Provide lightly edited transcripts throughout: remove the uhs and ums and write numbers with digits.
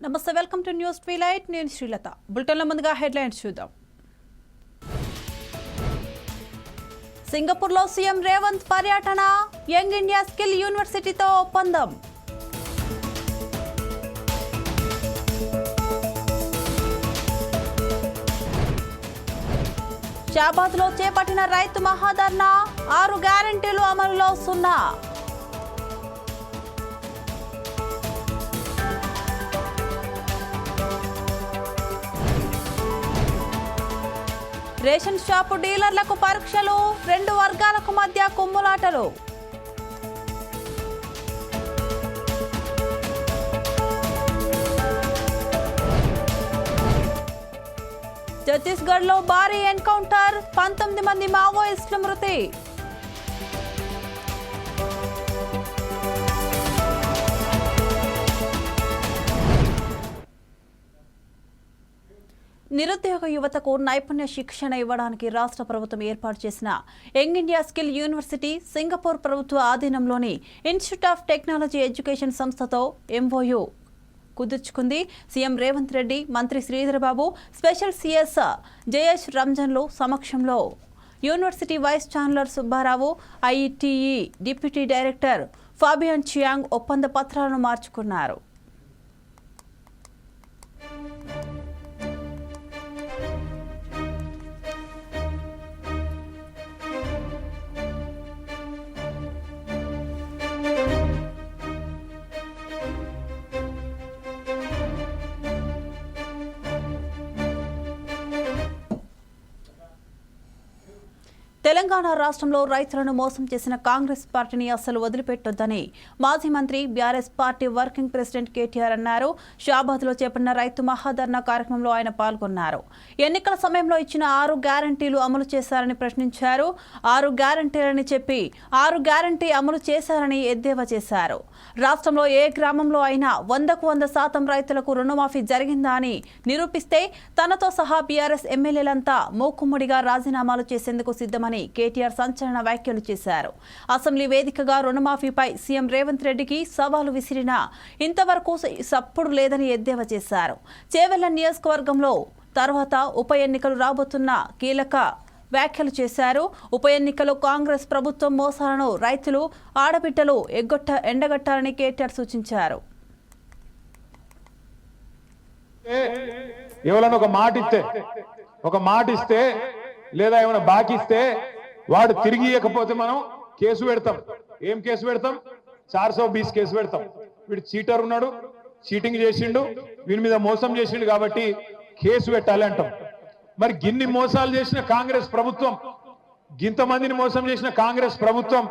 నమస్తే, welcome to news ట్వీలైట్. నేను శ్రీలత. బులెటిన్ల ముందుగా హెడ్లైన్స్ చూద్దాం. సింగపూర్లో సీఎం రేవంత్ పర్యటన, యంగ్ ఇండియా స్కిల్ యూనివర్సిటీతో ఒప్పందం. షాబాద్లో చేపట్టిన రైతు మహాధర్నా, 6 గ్యారెంటీలు అమలులో సున్నా. రేషన్ షాపు డీలర్లకు పరీక్షలు, 2 వర్గాలకు మధ్య కుమ్ములాటలు. ఛత్తీస్గఢ్లో భారీ ఎన్కౌంటర్, 19 మంది మావోయిస్టుల మృతి. నిరుద్యోగ యువతకు నైపుణ్య శిక్షణ ఇవ్వడానికి రాష్ట్ర ప్రభుత్వం ఏర్పాటు చేసిన young India skill university Singapore ప్రభుత్వ ఆధీనంలోని ఇన్స్టిట్యూట్ ఆఫ్ టెక్నాలజీ ఎడ్యుకేషన్ సంస్థతో ఎంఓయూ కుదుర్చుకుంది. సీఎం రేవంత్ రెడ్డి, మంత్రి శ్రీధరబాబు, స్పెషల్ సిఎస్ జయేష్ రంజన్లు సమక్షంలో university vice chancellor Subbarao, IETE deputy director Fabian Chiang ఒప్పంద పత్రాలను మార్చుకున్నారు. తెలంగాణ రాష్ట్రంలో రైతులను మోసం చేసిన కాంగ్రెస్ పార్టీని అస్సలు వదిలిపెట్టొద్దని మాజీ మంత్రి BRS party working president KTR అన్నారు. షాబాద్లో చేపట్టిన రైతు మహాధర్నా కార్యక్రమంలో ఆయన పాల్గొన్నారు. ఎన్నికల సమయంలో ఇచ్చిన 6 గ్యారంటీలు అమలు చేశారని ప్రశ్నించారు. 6 గ్యారంటీలని చెప్పి 6 గ్యారంటీ అమలు చేశారని ఎద్దేవా చేశారు. రాష్ట్రంలో ఏ గ్రామంలో అయినా 100కు 100% రైతులకు రుణమాఫీ జరిగిందా అని నిరూపిస్తే తనతో సహా బీఆర్ఎస్ ఎమ్మెల్యేలంతా మూకుమ్మడిగా రాజీనామాలు చేసేందుకు సిద్ధమని కేటీఆర్ సంచలన వ్యాఖ్యలు చేశారు. అసెంబ్లీ వేదికగా రుణమాఫీపై సీఎం రేవంత్ రెడ్డికి సవాలు విసిరినా ఇంతవరకు సప్పుడు లేదని ఎద్దేవా చేశారు. చేవెళ్ల నియోజకవర్గంలో తర్వాత ఉప ఎన్నికలు రాబోతున్న కీలక వ్యాఖ్యలు చేశారు. ఉప ఎన్నికల్లో కాంగ్రెస్ ప్రభుత్వం మోసాలను రైతులు, ఆడబిడ్డలు ఎండగట్టాలని కేటీఆర్ సూచించారు. ఎవరైనా ఒక మాట ఇస్తే లేదా ఏమైనా బాకీ ఇస్తే వాడు తిరిగి ఇవ్వకపోతే మనం కేసు పెడతాం. ఏం కేసు పెడతాం? 420 కేసు పెడతాం. వీడు చీటర్ ఉన్నాడు, చీటింగ్ చేసిండు, వీని మీద మోసం చేసిండు కాబట్టి కేసు పెట్టాలి అంటాం. మరి గిన్ని మోసాలు చేసిన కాంగ్రెస్ ప్రభుత్వం, గింతమందిని మోసం చేసిన కాంగ్రెస్ ప్రభుత్వం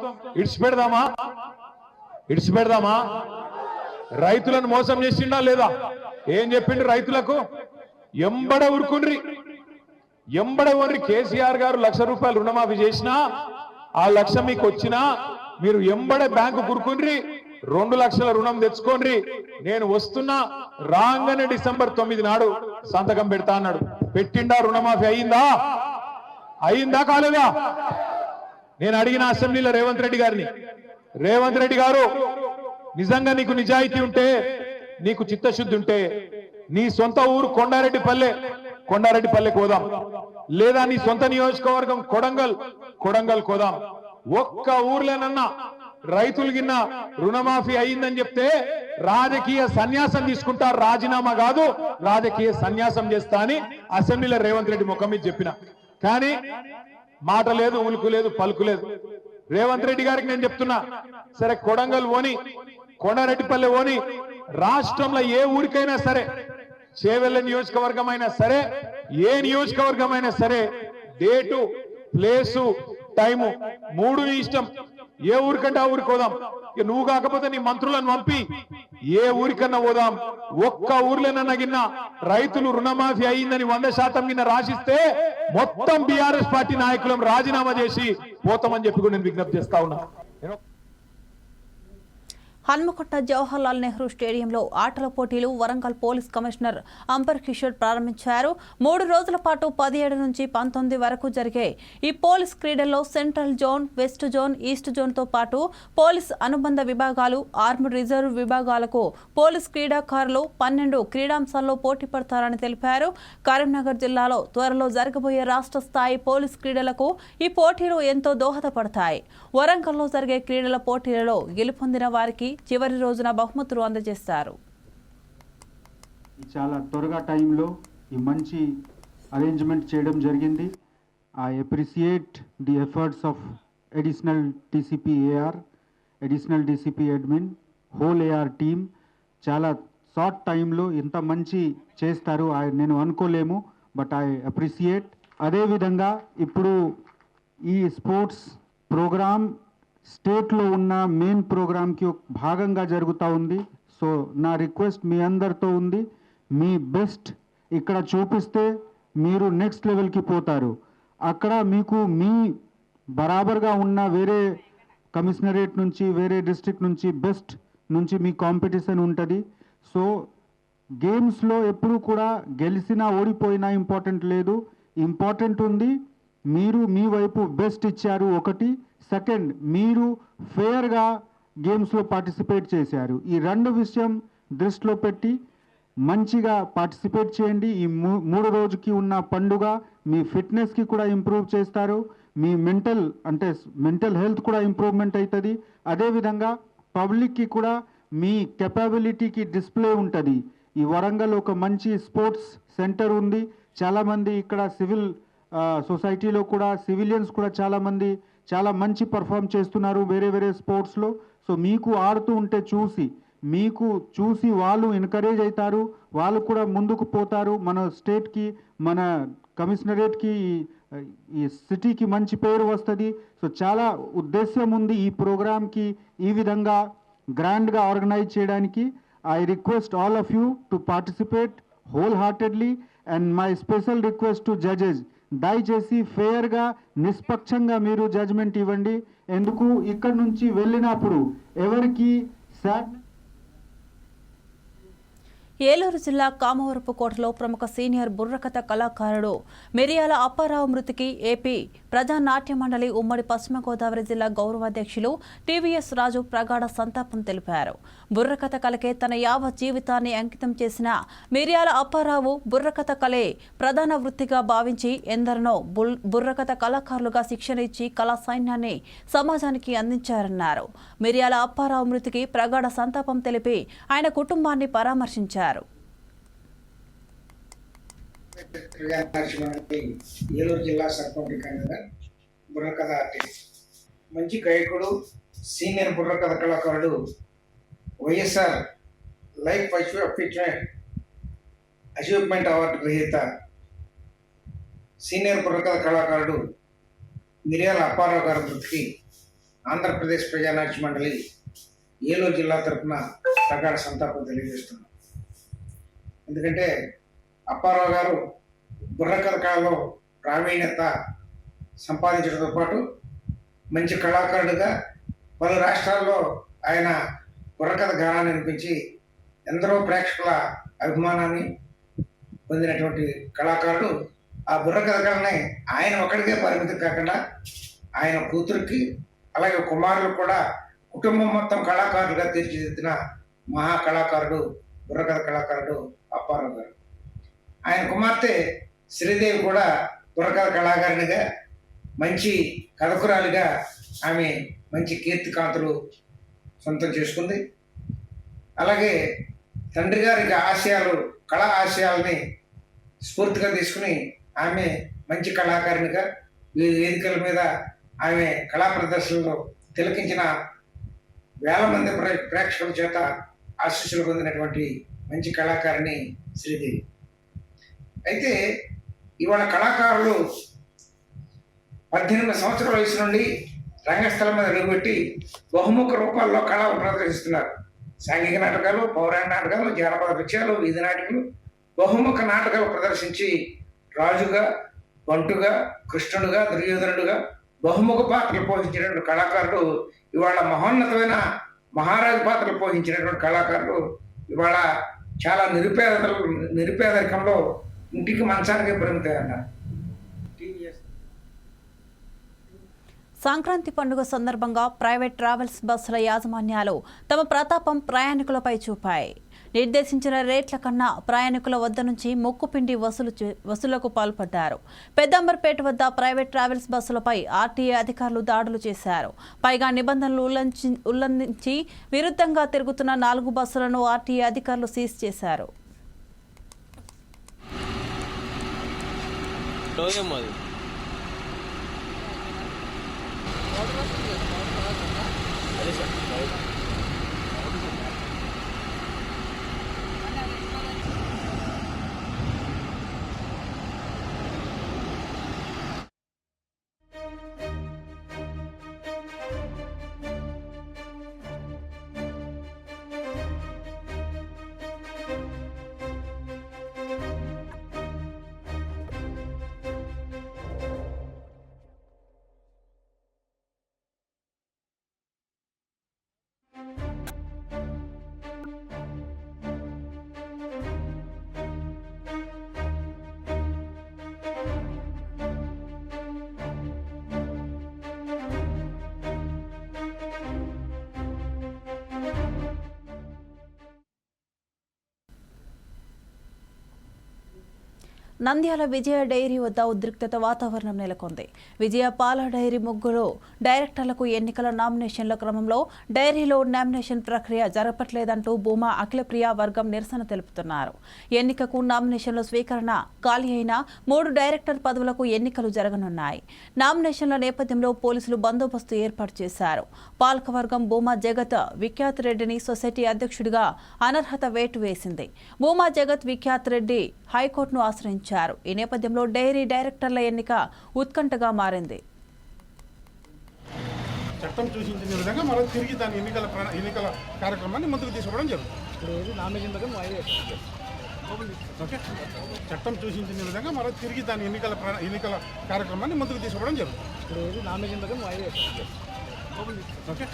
ఇడిచిపెడదామా? రైతులను మోసం చేసిండా లేదా? ఏం చెప్పిండు రైతులకు? ఎంబడ కేసీఆర్ గారు 1,00,000 రూపాయలు రుణమాఫీ చేసినా, ఆ 1,00,000 మీకు వచ్చినా మీరు ఎంబడ బ్యాంకు కురుకుండ్రి, 2 లక్షల రుణం తెచ్చుకోండి, నేను వస్తున్నా, రాగానే డిసెంబర్ 9 నాడు సంతకం పెడతా అన్నాడు. పెట్టిండా? రుణమాఫీ అయిందా కాలేదా? నేను అడిగిన అసెంబ్లీలో రేవంత్ రెడ్డి గారిని, రేవంత్ రెడ్డి గారు నిజంగా నీకు నిజాయితీ ఉంటే, నీకు చిత్తశుద్ధి ఉంటే నీ సొంత ఊరు కొండారెడ్డిపల్లె కోదాం, లేదా నీ సొంత నియోజకవర్గం కొడంగల్ కోదాం. ఒక్క ఊర్లోనన్నా రైతులు గిన్న రుణమాఫీ అయిందని చెప్తే రాజకీయ సన్యాసం తీసుకుంటా, రాజీనామా కాదు రాజకీయ సన్యాసం చేస్తా అని అసెంబ్లీలో రేవంత్ రెడ్డి ముఖం మీద చెప్పిన. కానీ మాట లేదు, ఉలుకు లేదు, పలుకు లేదు. రేవంత్ రెడ్డి గారికి నేను చెప్తున్నా, సరే కొడంగల్ ఓని, కొండారెడ్డిపల్లె ఓని, రాష్ట్రంలో ఏ ఊరికైనా సరే, చేవెళ్ల నియోజకవర్గం అయినా సరే, ఏ నియోజకవర్గం అయినా సరే, డేటు, ప్లేసు, టైము 3 ఇష్టం. ఏ ఊరికంటే ఆ ఊరికి పోదాం. ఇక నువ్వు కాకపోతే నీ మంత్రులను పంపి ఏ ఊరికన్నా పోదాం. ఒక్క ఊర్లోనన్నా గిన్న రైతులు రుణమాఫీ అయిందని 100% గిన్న రాసిస్తే మొత్తం బీఆర్ఎస్ పార్టీ నాయకులను రాజీనామా చేసి పోతామని చెప్పి నేను విజ్ఞప్తి చేస్తా ఉన్నా. హన్మకొండ జవహర్లాల్ నెహ్రూ స్టేడియంలో ఆటల పోటీలు వరంగల్ పోలీస్ కమిషనర్ అంబర్ కిషోర్ ప్రారంభించారు. 3 రోజుల పాటు 17 నుంచి 19 వరకు జరిగే ఈ పోలీస్ క్రీడల్లో central zone, west zone, east జోన్తో పాటు పోలీస్ అనుబంధ విభాగాలు, ఆర్మ్డ్ రిజర్వ్ విభాగాలకు పోలీస్ క్రీడాకారులు 12 క్రీడాంశాల్లో పోటీ పడతారని తెలిపారు. కరీంనగర్ జిల్లాలో త్వరలో జరగబోయే రాష్ట్ర స్థాయి పోలీస్ క్రీడలకు ఈ పోటీలు ఎంతో దోహదపడతాయి. వరంగల్లో జరిగే క్రీడల పోటీలలో గెలుపొందిన వారికి చివరి రోజున బహుమతులు అందజేస్తారు. చాలా త్వరగా టైంలో ఈ మంచి అరేంజ్మెంట్ చేయడం జరిగింది. I appreciate the efforts of additional DCP AR, additional DCP admin, whole AR team. చాలా షార్ట్ టైంలో ఇంత మంచి చేస్తారు నేను అనుకోలేము, బట్ ఐ అప్రిషియేట్. అదేవిధంగా ఇప్పుడు ఈ స్పోర్ట్స్ ప్రోగ్రామ్ స్టేట్లో ఉన్న మెయిన్ ప్రోగ్రామ్కి ఒక భాగంగా జరుగుతూ ఉంది. సో నా రిక్వెస్ట్ మీ అందరితో ఉంది, మీ బెస్ట్ ఇక్కడ చూపిస్తే మీరు నెక్స్ట్ లెవెల్కి పోతారు. అక్కడ మీకు మీ బరాబర్గా ఉన్న వేరే కమిషనరేట్ నుంచి, వేరే డిస్ట్రిక్ట్ నుంచి, బెస్ట్ నుంచి మీ కాంపిటీషన్ ఉంటుంది. సో గేమ్స్లో ఎప్పుడు కూడా గెలిచినా ఓడిపోయినా ఇంపార్టెంట్ లేదు, ఇంపార్టెంట్ ఉంది మీరు మీ వైపు బెస్ట్ ఇచ్చారు ఒకటి, సెకండ్ మీరు ఫేర్గా గేమ్స్లో పార్టిసిపేట్ చేశారు. ఈ 2 విషయం దృష్టిలో పెట్టి మంచిగా పార్టిసిపేట్ చేయండి. ఈ 3 రోజుకి ఉన్న పండుగ మీ ఫిట్నెస్కి కూడా ఇంప్రూవ్ చేస్తారు, మీ మెంటల్ హెల్త్ కూడా ఇంప్రూవ్మెంట్ అవుతుంది. అదేవిధంగా పబ్లిక్కి కూడా మీ కెపాబిలిటీకి డిస్ప్లే ఉంటుంది. ఈ వరంగల్ ఒక మంచి స్పోర్ట్స్ సెంటర్ ఉంది. చాలామంది ఇక్కడ సివిల్ సొసైటీలో కూడా సివిలియన్స్ కూడా చాలామంది చాలా మంచి పర్ఫామ్ చేస్తున్నారు వేరే వేరే స్పోర్ట్స్లో. సో మీకు ఆడుతూ ఉంటే చూసి వాళ్ళు ఎంకరేజ్ అవుతారు, వాళ్ళు కూడా ముందుకు పోతారు. మన స్టేట్కి, మన కమిషనరేట్కి, ఈ సిటీకి మంచి పేరు వస్తుంది. సో చాలా ఉద్దేశ్యం ఉంది ఈ ప్రోగ్రామ్కి ఈ విధంగా గ్రాండ్గా ఆర్గనైజ్ చేయడానికి. I request all of you to participate whole heartedly. And my special request to judges, దయచేసి ఫేర్గా నిష్పక్షంగా మీరు జడ్జ్మెంట్ ఇవ్వండి. ఎందుకు ఇక్కడ నుంచి వెళ్ళినప్పుడు ఎవరికి ఏలూరు జిల్లా కామవరపుకోటలో ప్రముఖ సీనియర్ బుర్రకథ కళాకారుడు మిరియాల అప్పారావు మృతికి ఏపీ ప్రజా నాట్య మండలి ఉమ్మడి పశ్చిమ గోదావరి జిల్లా గౌరవాధ్యక్షులు టీవీఎస్ రాజు ప్రగాఢ సంతాపం తెలిపారు. బుర్రకథ కళకే తన యావత్ జీవితాన్ని అంకితం చేసిన మిరియాల అప్పారావు బుర్రకథ కళే ప్రధాన వృత్తిగా భావించి ఎందరినో బుర్రకథ కళాకారులుగా శిక్షణ ఇచ్చి కళా సైన్యాన్ని సమాజానికి అందించారన్నారు. మిరియాల అప్పారావు మృతికి ప్రగాఢ సంతాపం తెలిపి ఆయన కుటుంబాన్ని పరామర్శించారు. ఏలూరు జిల్లా సర్పంచ్ బుర్రకథ ఆర్టిస్ట్, మంచి గాయకుడు, సీనియర్ బుర్రకథ కళాకారుడు, వైఎస్ఆర్ లైఫ్ అచీవ్మెంట్ అవార్డు గ్రహీత సీనియర్ బుర్రకథ కళాకారుడు మిరియాల అప్పారావు గారి మృతికి ఆంధ్రప్రదేశ్ ప్రజానాట్య మండలి ఏలూరు జిల్లా తరఫున ప్రగాఢ సంతాపం తెలియజేస్తున్నాం. ఎందుకంటే అప్పారావు గారు బుర్రకథ కళలో ప్రావీణ్యత సంపాదించడంతో పాటు మంచి కళాకారుడిగా పలు రాష్ట్రాల్లో ఆయన బుర్రకథ గానాన్ని వినిపించి ఎందరో ప్రేక్షకుల అభిమానాన్ని పొందినటువంటి కళాకారుడు. ఆ బుర్రకథ కళని ఆయన ఒక్కడికే పరిమితి కాకుండా ఆయన కూతురికి, అలాగే కుమారులు కూడా కుటుంబం మొత్తం కళాకారులుగా తీర్చిదిద్దిన మహా కళాకారుడు బుర్రకథ కళాకారుడు అప్పారావు గారు. ఆయన కుమార్తె శ్రీదేవి కూడా బుర్రకథ కళాకారునిగా, మంచి కథకురాలిగా ఆమె మంచి కీర్తికాంతులు సొంతం చేసుకుంది. అలాగే తండ్రి గారికి ఆశయాలు, కళా ఆశయాలని స్ఫూర్తిగా తీసుకుని ఆమె మంచి కళాకారునిగా వివిధ వేదికల మీద ఆమె కళా ప్రదర్శనలో తిలకించిన వేల మంది ప్రేక్షకుల చేత ఆశీస్సులు పొందినటువంటి మంచి కళాకారిణి శ్రీదేవి. అయితే ఇవాళ కళాకారులు 18 సంవత్సరాల వయసు నుండి రంగస్థలం మీద అడుగుపెట్టి బహుముఖ రూపాల్లో కళ ప్రదర్శిస్తున్నారు. సాంఘిక నాటకాలు, పౌరాణిక నాటకాలు, జానపద నృత్యాలు, వీధి నాటకాలు, బహుముఖ నాటకాలు ప్రదర్శించి రాజుగా, బంటుగా, కృష్ణుడుగా, దుర్యోధనుడుగా బహుముఖ పాత్రలు పోషించినటువంటి కళాకారుడు ఇవాళ మహోన్నతమైన మహారాజు పాత్రలు పోషించినటువంటి కళాకారులు ఇవాళ చాలా నిరుపేదరికంలో ఇంటికి మంచానికి పరిమితం అన్నారు. సంక్రాంతి పండుగ సందర్భంగా ప్రైవేట్ ట్రావెల్స్ బస్సుల యాజమాన్యాలు తమ ప్రతాపం ప్రయాణికులపై చూపాయి. నిర్దేశించిన రేట్ల కన్నా ప్రయాణికుల వద్ద నుంచి మొక్కుపిండి వసూలుకు పాల్పడ్డారు. పెద్దంబర్పేట వద్ద ప్రైవేట్ ట్రావెల్స్ బస్సులపై ఆర్టీఏ అధికారులు దాడులు చేశారు. పైగా నిబంధనలు ఉల్లంఘించి విరుద్ధంగా తిరుగుతున్న 4 బస్సులను ఆర్టీఏ అధికారులు సీజ్ చేశారు. నంద్యాల విజయ డైరీ వద్ద ఉద్రిక్తత వాతావరణం నెలకొంది. విజయ పాల డైరీ ముగ్గురు డైరెక్టర్లకు ఎన్నికల నామినేషన్ల క్రమంలో డైరీలో నామినేషన్ ప్రక్రియ జరపట్లేదంటూ భూమా అఖిలప్రియ వర్గం నిరసన తెలుపుతున్నారు. ఎన్నికకు నామినేషన్ల స్వీకరణ ఖాళీ అయిన 3 డైరెక్టర్ పదవులకు ఎన్నికలు జరగనున్నాయి. నామినేషన్ల నేపథ్యంలో పోలీసులు బందోబస్తు ఏర్పాటు చేశారు. పాలకవర్గం భూమా జగత్ విఖ్యాత్ రెడ్డిని సొసైటీ అధ్యక్షుడిగా అనర్హత వేటు వేసింది. భూమా జగత్ విఖ్యాత్ రెడ్డి హైకోర్టును ఆశ్రయించారు. ఈ నేపథ్యంలో డైరీ డైరెక్టర్ల ఎన్నిక ఉత్కంఠగా మారింది. చట్టం సూచించిన విధంగా మనం తిరిగి దాని ఎన్నికల కార్యక్రమాన్ని ముందుకు తీసుకోవడం జరుగుతుంది. చట్టం సూచించిన విధంగా మనం తిరిగి దాని ఎన్నికల కార్యక్రమాన్ని ముందుకు తీసుకోవడం జరుగుతుంది. ఓకే.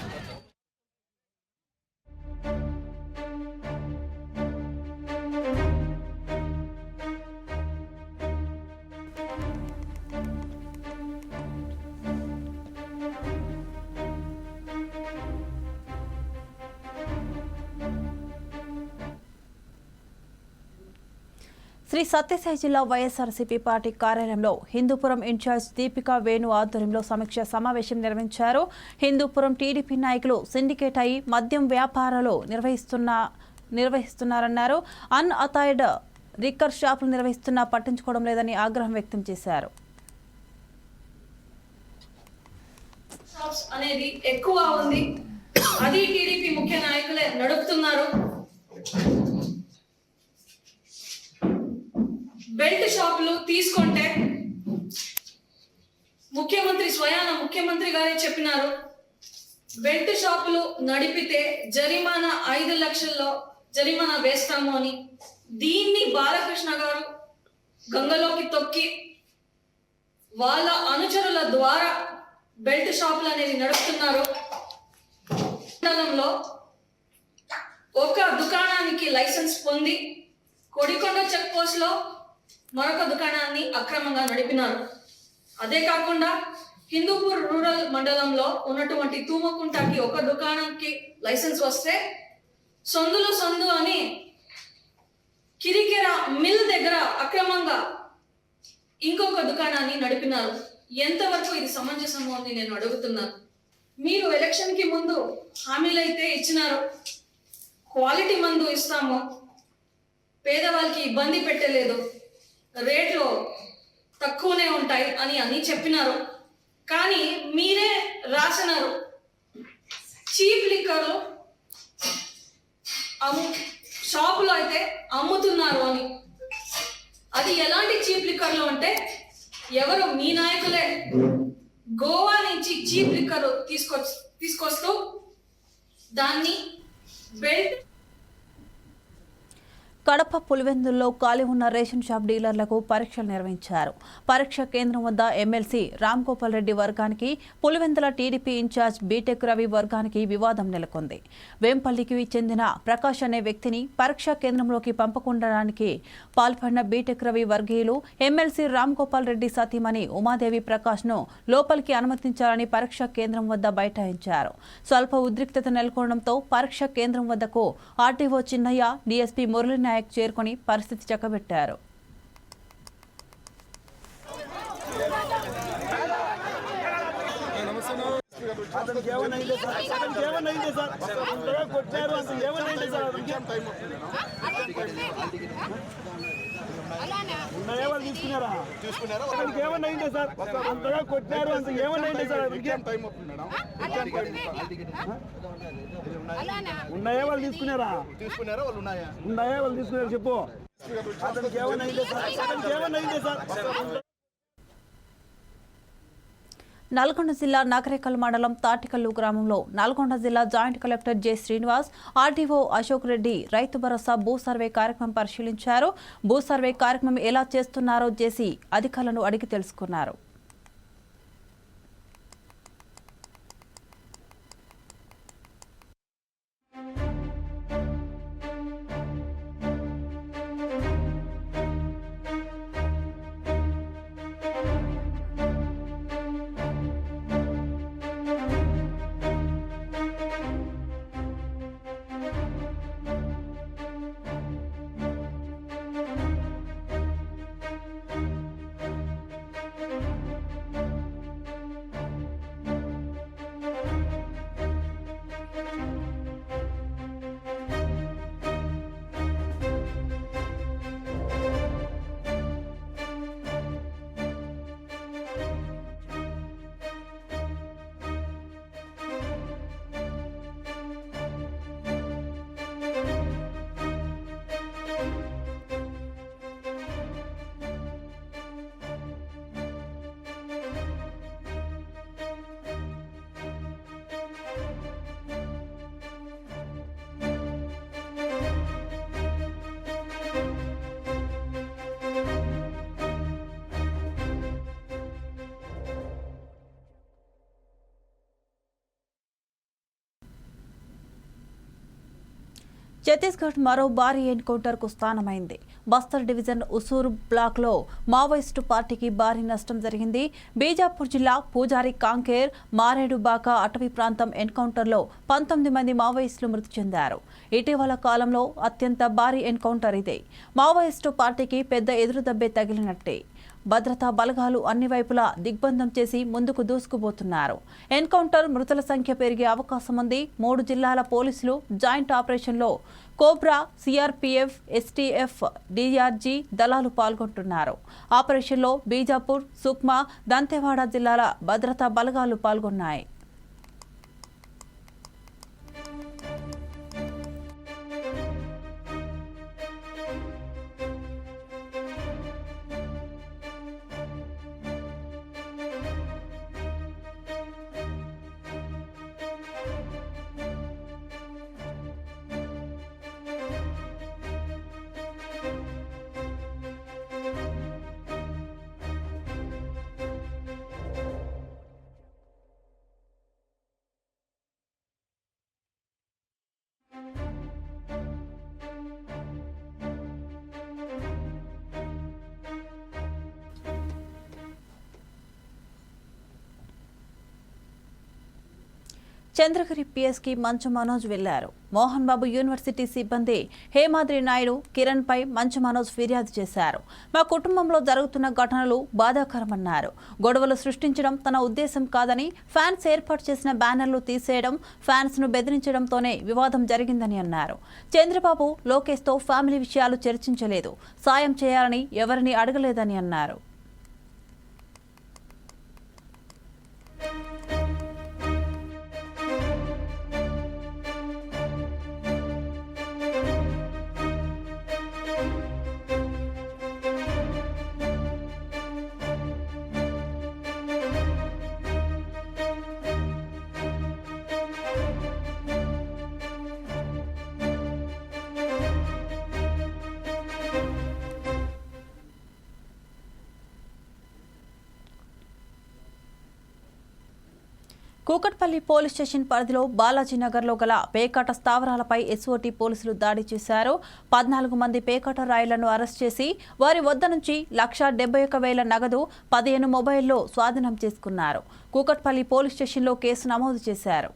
శ్రీ సత్యసాయి జిల్లా వైఎస్ఆర్సీపీ పార్టీ కార్యాలయంలో హిందూపురం ఇన్ఛార్జ్ దీపికా వేణు ఆధ్వర్యంలో సమీక్ష సమావేశం నిర్వహించారు. హిందూపురం టీడీపీ నాయకులు సిండికేట్ అయి మద్యం వ్యాపారాలు నిర్వహిస్తున్నారన్నారు. అన్అథాయిడ్ లిక్కర్ షాపులు నిర్వహిస్తున్నా పట్టించుకోవడం లేదని ఆగ్రహం వ్యక్తం చేశారు. అనేది ఎక్కువ ఉంది, అది టీడీపీ ముఖ్య నాయకులే నడుపుతున్నారు. బెల్ట్ షాపులు తీసుకుంటే ముఖ్యమంత్రి గారే చెప్పినారు, బెల్ట్ షాపులు నడిపితే జరిమానా 5 లక్షల్లో జరిమానా వేస్తాము అని. దీన్ని బాలకృష్ణ గారు గంగలోకి తొక్కి వాళ్ళ అనుచరుల ద్వారా బెల్ట్ షాపులు అనేది నడుపుతున్నారు. మండలంలో ఒక దుకాణానికి లైసెన్స్ పొంది కొడికొండ చెక్ పోస్ట్ లో మరొక దుకాణాన్ని అక్రమంగా నడిపినారు. అదే కాకుండా హిందూపూర్ రూరల్ మండలంలో ఉన్నటువంటి తూమకుంటకి ఒక దుకాణంకి లైసెన్స్ వస్తే సందు అని కిరికెర మిల్ దగ్గర అక్రమంగా ఇంకొక దుకాణాన్ని నడిపినారు. ఎంతవరకు ఇది సమంజసము అని నేను అడుగుతున్నాను. మీరు ఎలక్షన్ కి ముందు హామీలు అయితే ఇచ్చినారు, క్వాలిటీ మందు ఇస్తాము, పేదవాళ్ళకి ఇబ్బంది పెట్టలేదు, రేట్లు తక్కువనే ఉంటాయి అని చెప్పినారు. కానీ మీరే రాసినారు చీప్ లిక్కర్ షాపులో అయితే అమ్ముతున్నారు అని. అది ఎలాంటి చీప్ లిక్కర్లు అంటే ఎవరు మీ నాయకులే గోవా నుంచి చీప్ లిక్కర్ తీసుకొస్తూ దాన్ని బెల్ట్ కడప పులివెందుల్లో ఖాళీ ఉన్న రేషన్ షాప్ డీలర్లకు పరీక్షలు నిర్వహించారు. పరీక్ష కేంద్రం వద్ద ఎమ్మెల్సీ రామ్గోపాల్ రెడ్డి వర్గానికి, Pulivendula TDP incharge BTech Ravi వర్గానికి వివాదం నెలకొంది. వేంపల్లికి చెందిన ప్రకాష్ అనే వ్యక్తిని పరీక్షా కేంద్రంలోకి పంపకుండడానికి పాల్పడిన బీటెక్ రవి వర్గీయులు ఎమ్మెల్సీ రామ్గోపాల్ రెడ్డి సతీమణి ఉమాదేవి ప్రకాష్ను లోపలికి అనుమతించాలని పరీక్షా కేంద్రం వద్ద బైఠాయించారు. స్వల్ప ఉద్రిక్తత నెలకొనడంతో పరీక్షా కేంద్రం వద్దకు ఆర్టీఓ చిన్నయ్య, డీఎస్పీ మురళీ నాయక్ చేరుకొని పరిస్థితి చక్కబెట్టారు. ఉన్నాయా వాళ్ళు తీసుకున్నారా వాళ్ళు ఉన్నాయా వాళ్ళు తీసుకున్నారు చెప్పు. అతనికి ఏమన్నా సార్. నల్గొండ జిల్లా నకరేకల్ మండలం తాటికల్లు గ్రామంలో నల్గొండ జిల్లా joint collector J Srinivas, RDO Ashok Reddy Rythu Bharosa భూ సర్వే కార్యక్రమం పరిశీలించారు. భూ సర్వే కార్యక్రమం ఎలా చేస్తున్నారో చేసి అధికారులను అడిగి తెలుసుకున్నారు. ఛత్తీస్గఢ్ మరో భారీ ఎన్కౌంటర్కు స్థానమైంది. బస్తర్ డివిజన్ ఉసూరు బ్లాక్లో మావోయిస్టు పార్టీకి భారీ నష్టం జరిగింది. బీజాపూర్ జిల్లా పూజారి కాంకేర్, మారేడుబాక అటవీ ప్రాంతం ఎన్కౌంటర్లో 19 మంది మావోయిస్టులు మృతి చెందారు. ఇటీవల కాలంలో అత్యంత భారీ ఎన్కౌంటర్ ఇదే. మావోయిస్టు పార్టీకి పెద్ద ఎదురుదెబ్బే తగిలినట్టే. భద్రతా బలగాలు అన్ని వైపులా దిగ్బంధం చేసి ముందుకు దూసుకుపోతున్నారు. ఎన్కౌంటర్ మృతుల సంఖ్య పెరిగే అవకాశం ఉంది. 3 జిల్లాల పోలీసులు జాయింట్ ఆపరేషన్లో కోబ్రా, సిఆర్పీఎఫ్, ఎస్టీఎఫ్, డీఆర్జీ దళాలు పాల్గొంటున్నారు. ఆపరేషన్లో బీజాపూర్, సుక్మా, దంతెవాడ జిల్లాల భద్రతా బలగాలు పాల్గొన్నాయి. చంద్రగిరి పిఎస్కి మంచు మనోజ్ వెళ్లారు. మోహన్ బాబు యూనివర్సిటీ సిబ్బంది హేమాద్రి నాయుడు, కిరణ్ పై మంచు మనోజ్ ఫిర్యాదు చేశారు. మా కుటుంబంలో జరుగుతున్న ఘటనలు బాధాకరమన్నారు. గొడవలు సృష్టించడం తన ఉద్దేశం కాదని, ఫ్యాన్స్ ఏర్పాటు చేసిన బ్యానర్లు తీసేయడం, ఫ్యాన్స్ ను బెదిరించడంతోనే వివాదం జరిగిందని అన్నారు. చంద్రబాబు, లోకేష్ తో ఫ్యామిలీ విషయాలు చర్చించలేదు, సాయం చేయాలని ఎవరిని అడగలేదని అన్నారు. కూకట్పల్లి పోలీస్ స్టేషన్ పరిధిలో బాలాజీనగర్లో గల పేకాట స్థావరాలపై ఎస్ఓటీ పోలీసులు దాడి చేశారు. 14 మంది పేకాట రాయులను అరెస్ట్ చేసి వారి వద్ద నుంచి 1,71,000 నగదు, 15 మొబైల్లో స్వాధీనం చేసుకున్నారు. కూకట్పల్లి పోలీస్ స్టేషన్లో కేసు నమోదు చేశారు.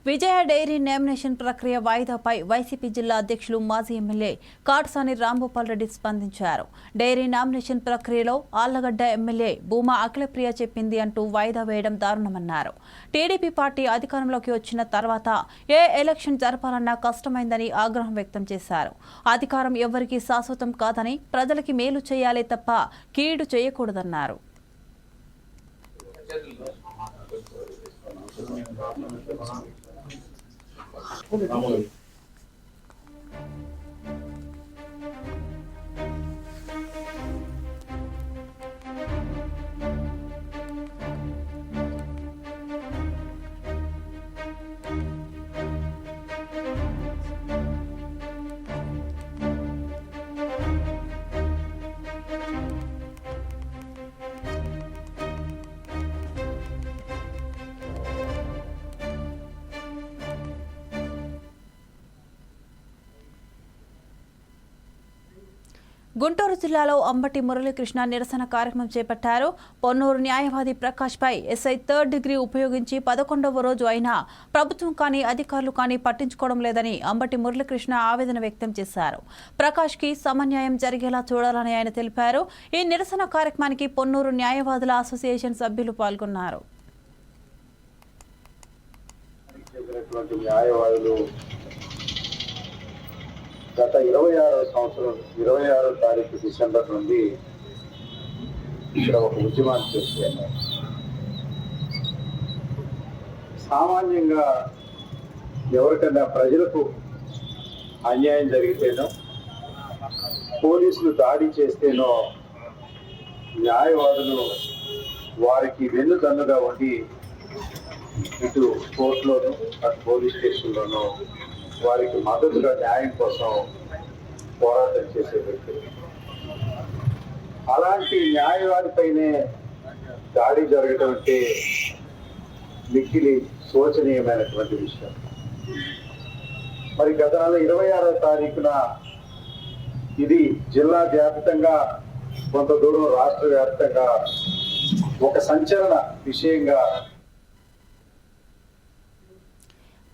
విజయ డైరీ నామినేషన్ ప్రక్రియ వాయిదాపై వైసీపీ జిల్లా అధ్యక్షులు మాజీ ఎమ్మెల్యే కాటసాని రాంభూపాల్ రెడ్డి స్పందించారు. డైరీ నామినేషన్ ప్రక్రియలో ఆళ్లగడ్డ ఎమ్మెల్యే భూమా అఖిలప్రియ చెప్పింది అంటూ వాయిదా వేయడం దారుణమన్నారు. టీడీపీ పార్టీ అధికారంలోకి వచ్చిన తర్వాత ఏ ఎలక్షన్ జరపాలన్నా కష్టమైందని ఆగ్రహం వ్యక్తం చేశారు. అధికారం ఎవరికీ శాశ్వతం కాదని, ప్రజలకి మేలు చేయాలే తప్ప కీడు చేయకూడదన్నారు. గుంటూరు జిల్లాలో అంబటి మురళీకృష్ణ నిరసన కార్యక్రమం చేపట్టారు. పొన్నూరు న్యాయవాది ప్రకాష్ పై ఎస్ఐ 3rd డిగ్రీ ఉపయోగించి 11వ రోజు అయినా ప్రభుత్వం కానీ అధికారులు కానీ పట్టించుకోవడం లేదని అంబటి మురళీకృష్ణ ఆవేదన వ్యక్తం చేశారు. ప్రకాష్ కి సమన్యాయం జరిగేలా చూడాలని ఆయన తెలిపారు. ఈ నిరసన కార్యక్రమానికి పొన్నూరు న్యాయవాదుల అసోసియేషన్ సభ్యులు పాల్గొన్నారు. గత 26వ సంవత్సరం 26వ తారీఖు డిసెంబర్ నుండి ఇక్కడ ఒక ఉద్యమాన్ని చేస్తున్నాం. సామాన్యంగా ఎవరికైనా ప్రజలకు అన్యాయం జరిగితేనో, పోలీసులు దాడి చేస్తేనో న్యాయవాదులు వారికి వెన్నుదన్నుగా ఉండి ఇటు కోర్టులోనూ అటు పోలీస్ స్టేషన్లోనూ వారికి మద్దతుగా న్యాయం కోసం పోరాటం చేసే వ్యక్తులు. అలాంటి న్యాయవాదిపైనే దాడి జరగడం అంటే మిక్కిలి శోచనీయమైనటువంటి విషయం. మరి గత నెల 26వ తారీఖున ఇది జిల్లా వ్యాప్తంగా, కొంత దూరం రాష్ట్ర వ్యాప్తంగా ఒక సంచలన విషయంగా.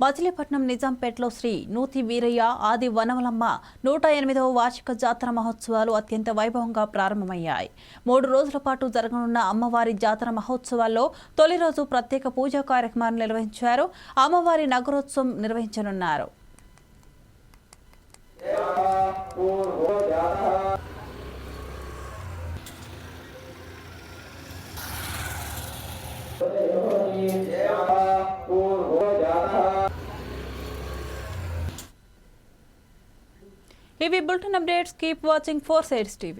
మచిలీపట్నం నిజాంపేటలో శ్రీ నూతి వీరయ్య ఆది వనమలమ్మ 108వ వార్షిక జాతర మహోత్సవాలు అత్యంత వైభవంగా ప్రారంభమయ్యాయి. 3 రోజుల పాటు జరగనున్న అమ్మవారి జాతర మహోత్సవాల్లో తొలి రోజు ప్రత్యేక పూజా కార్యక్రమాలు నిర్వహించారు. అమ్మవారి నగరోత్సవం నిర్వహించనున్నారు. ఇవి bulletin updates. Keep watching 4 Sides TV.